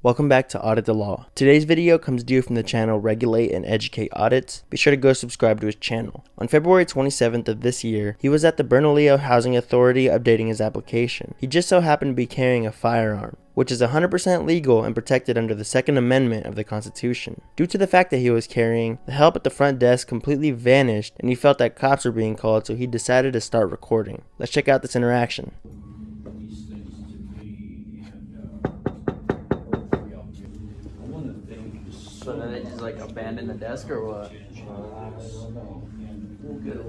Welcome back to Audit the Law. Today's video comes to you from the channel Regulate and Educate Audits. Be sure to go subscribe to his channel. On February 27th of this year, he was at the Bernalillo Housing Authority updating his application. He just so happened to be carrying a firearm, which is 100% legal and protected under the Second Amendment of the Constitution. Due to the fact that he was carrying, the help at the front desk completely vanished and he felt that cops were being called, so he decided to start recording. Let's check out this interaction. So then they just like abandon the desk or what?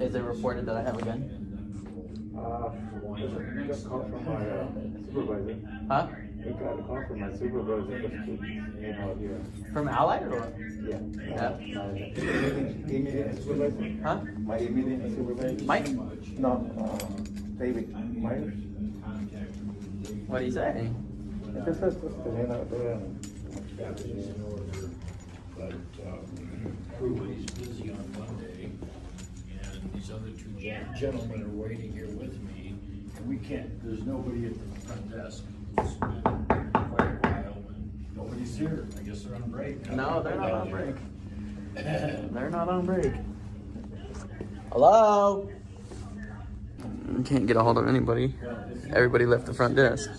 Is it reported that I have a gun? I got a call from my supervisor. Huh? I got a call from my supervisor just to, here. From Allied or what? Yeah. Yeah. My immediate supervisor. Huh? My immediate supervisor. Mike? No, David Myers. What do you say? It just says just to hang out there. But everybody's busy on Monday, and these other two gentlemen are waiting here with me, and we can't, there's nobody at the front desk. It's been quite a while, and nobody's here. I guess they're on break. No, they're not on break. They're not on break. Hello? Can't get a hold of anybody. Everybody left the front desk.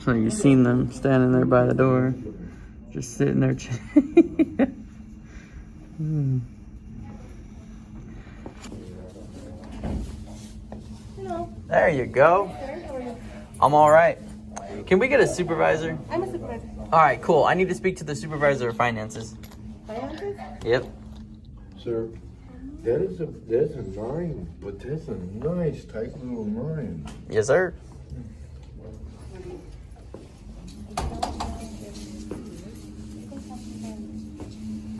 So you've seen them standing there by the door, just sitting there. Hello. There you go. Sir, how are you? I'm all right. Can we get a supervisor? I'm a supervisor. All right, cool. I need to speak to the supervisor of finances. Finances? Yep. Sir, there's a mine, but that's a nice tight little mine. Yes, sir.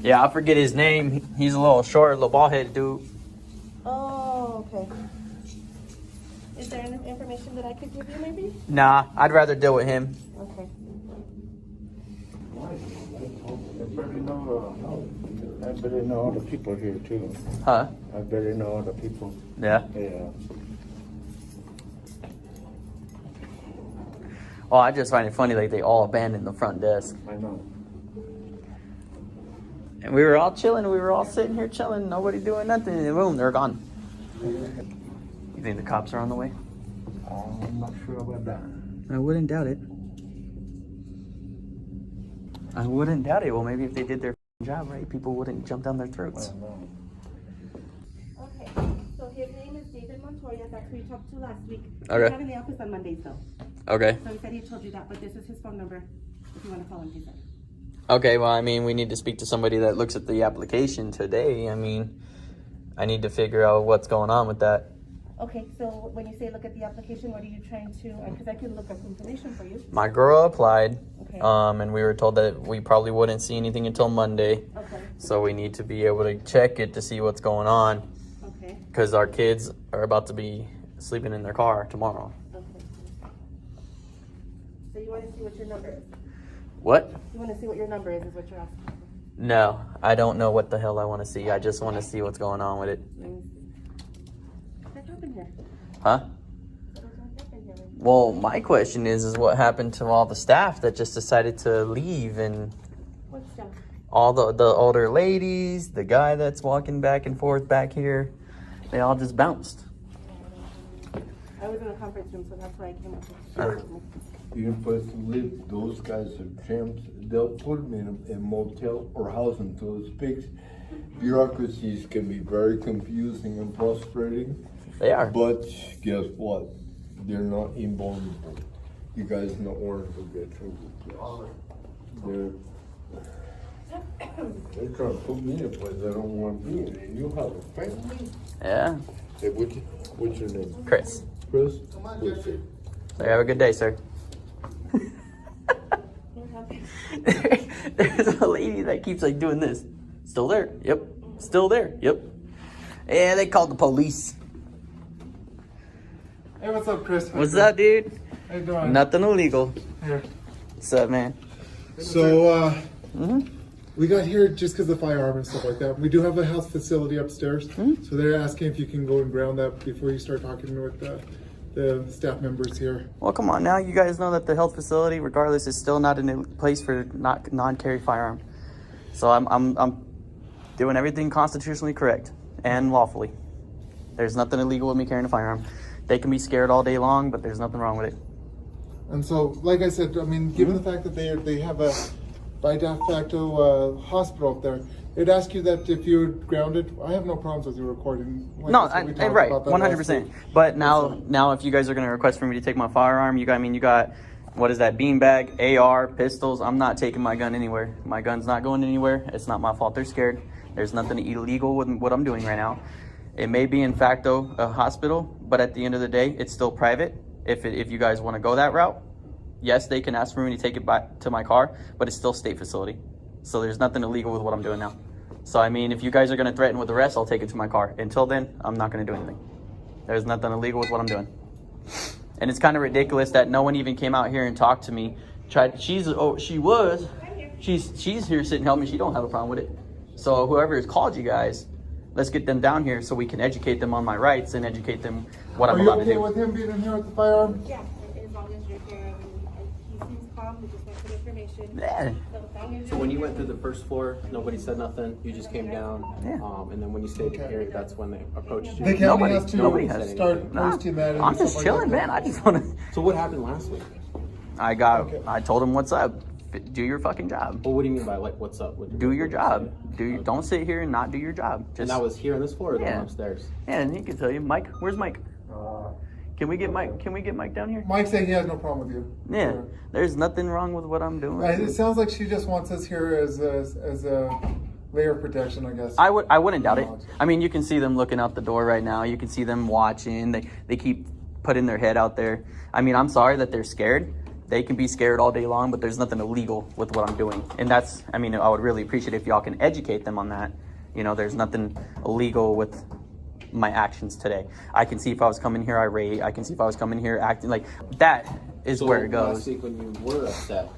Yeah, I forget his name. He's a little short, little bald-headed dude. Oh, okay. Is there any information that I could give you, maybe? Nah, I'd rather deal with him. Okay. I better know all the people here too. Huh? I better know all the people. Yeah. Yeah. Well, I just find it funny, like, they all abandoned the front desk. I know. And we were all chilling. We were all sitting here chilling. Nobody doing nothing. And boom, they're gone. You think the cops are on the way? I'm not sure about that. I wouldn't doubt it. I wouldn't doubt it. Well, maybe if they did their job right, people wouldn't jump down their throats. Okay. So his name is David Montoya. That's who we talked to last week. Okay. He's not in the office on Mondays, though. Okay. So he said he told you that, but this is his phone number. If you want to call him, he said. Okay, well, I mean, we need to speak to somebody that looks at the application today. I mean, I need to figure out what's going on with that. Okay, so when you say look at the application, what are you trying to, because I can look up information for you. My girl applied, Okay. and we were told that we probably wouldn't see anything until Monday. Okay, So we need to be able to check it to see what's going on, okay, because our kids are about to be sleeping in their car tomorrow. okay. So you want to see what your number is? What? You want to see what your number is what you're asking for? No, I don't know what the hell I want to see. I just want to see what's going on with it. Let me see. What happened here? Huh? What happened here? Well, my question is what happened to all the staff that just decided to leave, and What's that? all the older ladies, the guy that's walking back and forth back here, they all just bounced. I was in a conference room, so that's why I came up with You're supposed to live, those guys are champs. They'll put them in a motel or house until it's fixed. Bureaucracies can be very confusing and frustrating. They are. But guess what? They're not invulnerable. You guys know orange will get through. They're trying to put me in a place I don't want to be in. And you have a family? Yeah. Hey, what's your name? Chris. Chris? What's it? So have a good day, sir. There's a lady that keeps like doing this. Still there? Yep. Still there? Yep. Yeah, they called the police. Hey, what's up, Chris? What's up, dude? How you doing? Nothing illegal. Here. What's up, man? So, Mm-hmm. we got here just because of the firearm and stuff like that. We do have a house facility upstairs, so they're asking if you can go and ground that before you start talking with the staff members here. Well, come on now. You guys know that the health facility, regardless, is still not in a place for non-carry firearm. So I'm doing everything constitutionally correct and lawfully. There's nothing illegal with me carrying a firearm. They can be scared all day long, but there's nothing wrong with it. And so, like I said, I mean, given the fact that they have a by de facto hospital up there, they'd ask you that if you're grounded. I have no problems with you recording. Like No, I said, we talked right, about that last 100%. week. But now, if you guys are gonna request for me to take my firearm, you got what is that? Beanbag, AR, pistols. I'm not taking my gun anywhere. My gun's not going anywhere. It's not my fault. They're scared. There's nothing illegal with what I'm doing right now. It may be in facto a hospital, but at the end of the day, it's still private. If you guys want to go that route, yes, they can ask for me to take it back to my car, but it's still state facility. So there's nothing illegal with what I'm doing now. So I mean, if you guys are going to threaten with arrest, I'll take it to my car. Until then, I'm not going to do anything. There's nothing illegal with what I'm doing. And it's kind of ridiculous that no one even came out here and talked to me. She's here sitting helping me. She don't have a problem with it. So whoever has called you guys, let's get them down here so we can educate them on my rights and educate them what I'm allowed to do. Are you okay with him being in here with the firearm? Yeah, as long as you're here. He seems calm. We just went through the information. Yeah. So as long as So you're when you went through the first floor, nobody said nothing. You just came down, Yeah. and then when you stayed here, that's when they approached you. The county Nobody has to has start Nah, posting that. and I'm stuff just like chilling, that. man. I just want to. So what happened last week? I told him what's up. Do your fucking job. Well, what do you mean by like what's up? Do your what job. did you say? Don't sit here and not do your job. And Just that was here on this floor or the Yeah. one upstairs? and he can tell you, Mike. Where's Mike? Can we get Mike? Can we get Mike down here? Mike said he has no problem with you. Yeah. There's nothing wrong with what I'm doing. It sounds like she just wants us here as a layer of protection, I guess. I wouldn't doubt it. I mean, you can see them looking out the door right now. You can see them watching. They keep putting their head out there. I mean, I'm sorry that they're scared. They can be scared all day long, but there's nothing illegal with what I'm doing. And that's, I mean, I would really appreciate if y'all can educate them on that. You know, there's nothing illegal with my actions today. I can see if I was coming here irate. I can see if I was coming here acting like that is So where it last goes. week when you were upset,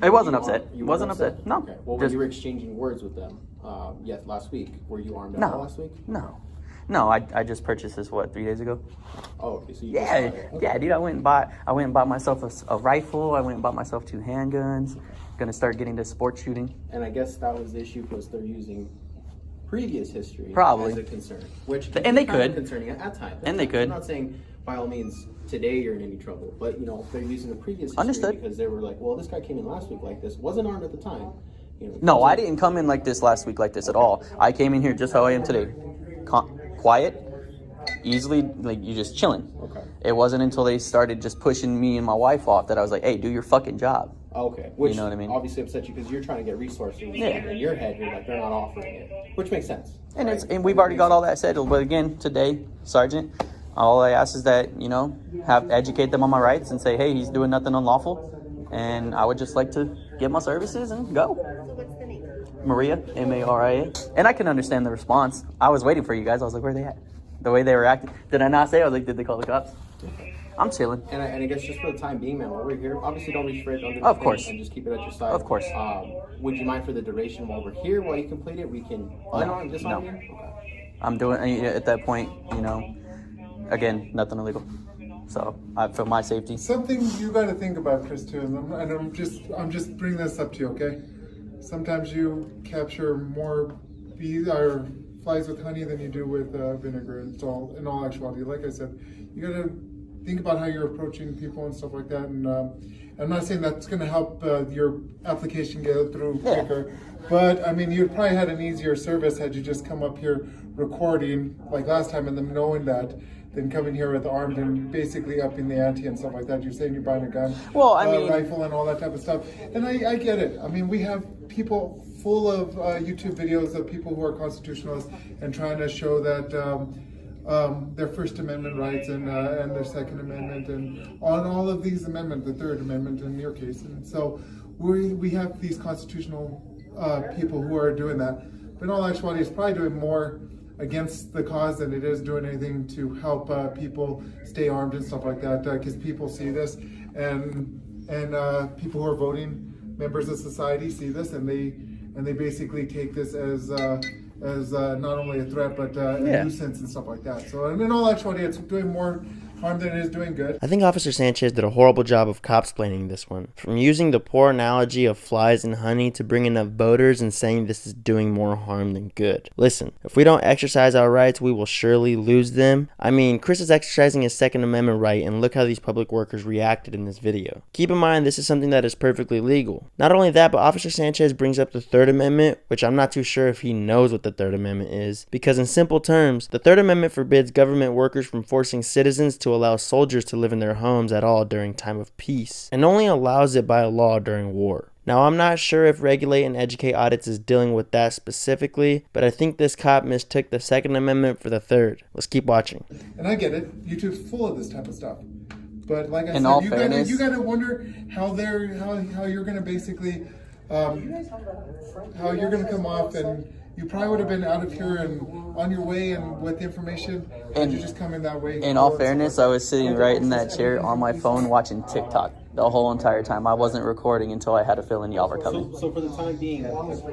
It wasn't you upset. you Wasn't weren't upset. No. Okay. Well, when Just- you were exchanging words with them, yes, last week, were you armed at No. all last week? No, I just purchased this, 3 days ago? Oh, okay. So you Yeah, just got it. Okay. yeah, dude. I went and bought myself a rifle. I went and bought myself 2 handguns. Gonna start getting to sports shooting. And I guess that was the issue because they're using previous history Probably. as a concern, which And can they be kind of could. concerning at times. And they could. I'm not saying by all means today you're in any trouble, but you know they're using the previous history Understood. because they were like, well, this guy came in last week like this, wasn't armed at the time. You know, No, I didn't come in like this last week like this at all. I came in here just how I am today. Quiet, easily, like you just chilling. Okay. It wasn't until they started just pushing me and my wife off that I was like, hey, do your fucking job. Okay, which know what I mean? obviously upset you because you're trying to get resources. Yeah. And in your head, you're like, they're not offering it, which makes sense. And right? and we've already got all that settled. But again, today, Sergeant, all I ask is that, you know, educate them on my rights and say, hey, he's doing nothing unlawful. And I would just like to get my services and go. So what's the name? Maria, Maria. And I can understand the response. I was waiting for you guys. I was like, where are they at? The way they were acting. Did I not say? I was like, did they call the cops? I'm chilling. And I guess just for the time being, man, while we're here, obviously don't reach for it, don't do Of anything, course. and just keep it at your side. Of course. Would you mind for the duration while we're here, while you complete it, we can unarm, disarm No. you? Okay. I'm doing, at that point, you know, again, nothing illegal. So, for my safety. Something you got to think about, Chris, too, and I'm just bringing this up to you, okay? Sometimes you capture more bees or flies with honey than you do with vinegar. And so, in all actuality, like I said, you got to think about how you're approaching people and stuff like that. And I'm not saying that's going to help your application get through quicker, but I mean, you probably had an easier service had you just come up here recording like last time and them knowing that. Than coming here with armed and basically upping the ante and stuff like that. You're saying you're buying a gun, Well, I mean- rifle and all that type of stuff. And I get it. I mean, we have people full of YouTube videos of people who are constitutionalists and trying to show that their First Amendment rights and their Second Amendment and on all of these amendments, the Third Amendment in your case. And so we have these constitutional people who are doing that. But in all actuality, it's probably doing more against the cause than it is doing anything to help people stay armed and stuff like that, because people see this and people who are voting members of society see this and they basically take this as not only a threat but a nuisance and stuff like that. So in all actuality, it's doing more harm than it is doing good. I think Officer Sanchez did a horrible job of cop-splaining this one. From using the poor analogy of flies and honey to bringing up voters and saying this is doing more harm than good. Listen, if we don't exercise our rights, we will surely lose them. I mean, Chris is exercising his Second Amendment right, and look how these public workers reacted in this video. Keep in mind, this is something that is perfectly legal. Not only that, but Officer Sanchez brings up the Third Amendment, which I'm not too sure if he knows what the Third Amendment is, because in simple terms, the Third Amendment forbids government workers from forcing citizens to allow soldiers to live in their homes at all during time of peace, and only allows it by a law during war. Now, I'm not sure if Regulate and Educate Audits is dealing with that specifically, but I think this cop mistook the Second Amendment for the Third. Let's keep watching. And I get it. YouTube's full of this type of stuff. But like I In said, all you fairness- gotta wonder how you're gonna basically how you're gonna come off, and you probably would have been out of here and on your way and with the information, and you just come in that way. In all fairness, I was sitting right in that chair on my phone watching TikTok the whole entire time. I wasn't recording until I had a feeling y'all were coming. So for the time being, if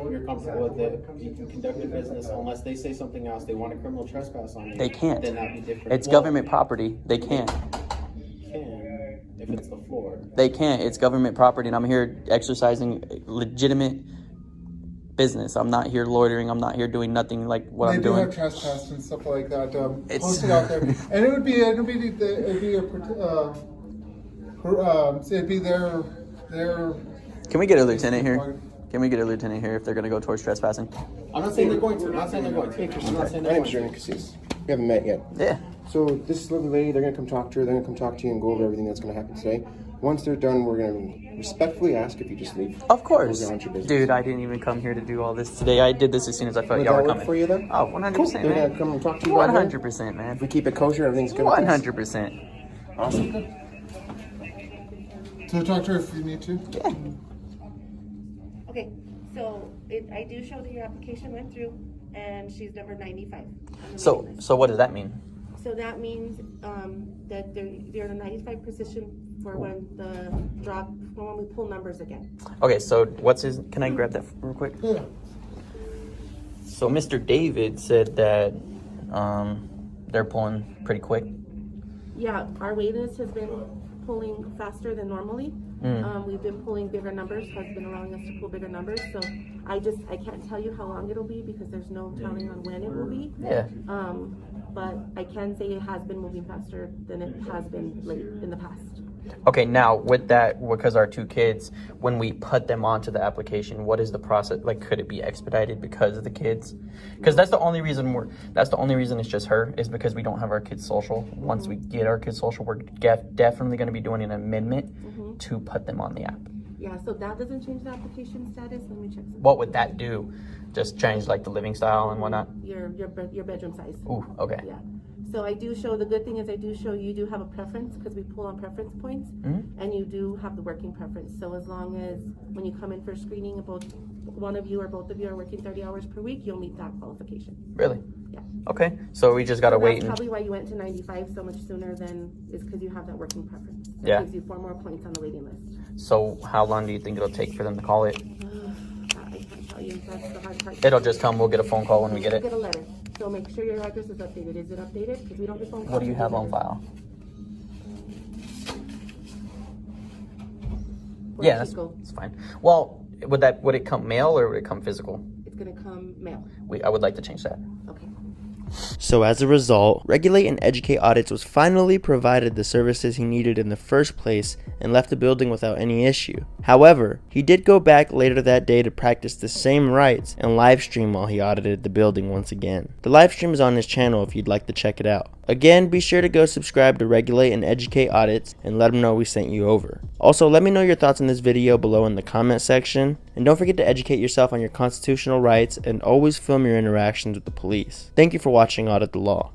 you're comfortable with it, you can conduct your business unless they say something else, they want a criminal trespass on you. They can't. Then that'd be different. It's government property. They can't. Can, if it's the floor. They can't. It's government property, and I'm here exercising legitimate business. I'm not here loitering. I'm not here doing nothing like what They I'm do doing. have trespass and stuff like that It's- posted out there, and it'd be their Can we get a lieutenant here? Can we get a lieutenant here if they're going to go towards trespassing? I'm not saying they're going to. I'm not saying they're going to. I'm not saying My they're name's going Jeremy Cassis. We haven't met yet. Yeah. So this is lovely lady. They're gonna come talk to her. They're gonna come talk to you and go over everything that's gonna happen today. Once they're done, we're gonna respectfully ask if you just leave. Of course. Go on your business. Dude, I didn't even come here to do all this today. I did this as soon as I felt Would y'all that were work coming. for you then? Oh, 100%, Cool. They're man. gonna come and talk to you about it. 100%, man. If we keep it kosher, everything's good. 100%. Awesome. So talk to her if you need to. Yeah. Okay, so I do show that your application went through, and she's number 95. So what does that mean? So that means that they're in a 95 position for when when we pull numbers again. Okay, so can I grab that real quick? Yeah. So Mr. David said that they're pulling pretty quick. Yeah, our wait list has been pulling faster than normally. We've been pulling bigger numbers, has been allowing us to pull bigger numbers. So I can't tell you how long it'll be because there's no telling on when it will be. Yeah. But I can say it has been moving faster than it has been late in the past. Okay, now with that, because our two kids, when we put them onto the application, what is the process? Like, could it be expedited because of the kids? Because that's the only reason it's just her, is because we don't have our kids' social. Once we get our kids' social, we're definitely going to be doing an amendment to put them on the app. Yeah, so that doesn't change the application status. Let me check something. What would that do? Just change like the living style and whatnot? Your bedroom size. Ooh, okay. Yeah. So I do show, the good thing is I do show you do have a preference because we pull on preference points, and you do have the working preference. So as long as when you come in for screening, both one of you or both of you are working 30 hours per week, you'll meet that qualification. Really? Yeah. Okay, so we just gotta wait. That's probably why you went to 95 so much sooner is because you have that working preference. That Yeah. gives you 4 more points on the waiting list. So how long do you think it'll take for them to call it? I can't tell you. That's the hard part. It'll just come. We'll get a phone call when we get You'll it. get a letter. So make sure your address is updated. Is it updated? Because we don't get phone calls. What do you have on file? Where Yeah, it that's should go. fine. Well, would it come mail or would it come physical? It's gonna come mail. I would like to change that. Okay. So as a result, Regulate and Educate Audits was finally provided the services he needed in the first place and left the building without any issue. However, he did go back later that day to practice the same rights and live stream while he audited the building once again. The live stream is on his channel if you'd like to check it out. Again, be sure to go subscribe to Regulate and Educate Audits and let them know we sent you over. Also, let me know your thoughts on this video below in the comment section, and don't forget to educate yourself on your constitutional rights and always film your interactions with the police. Thank you for watching Audit the Law.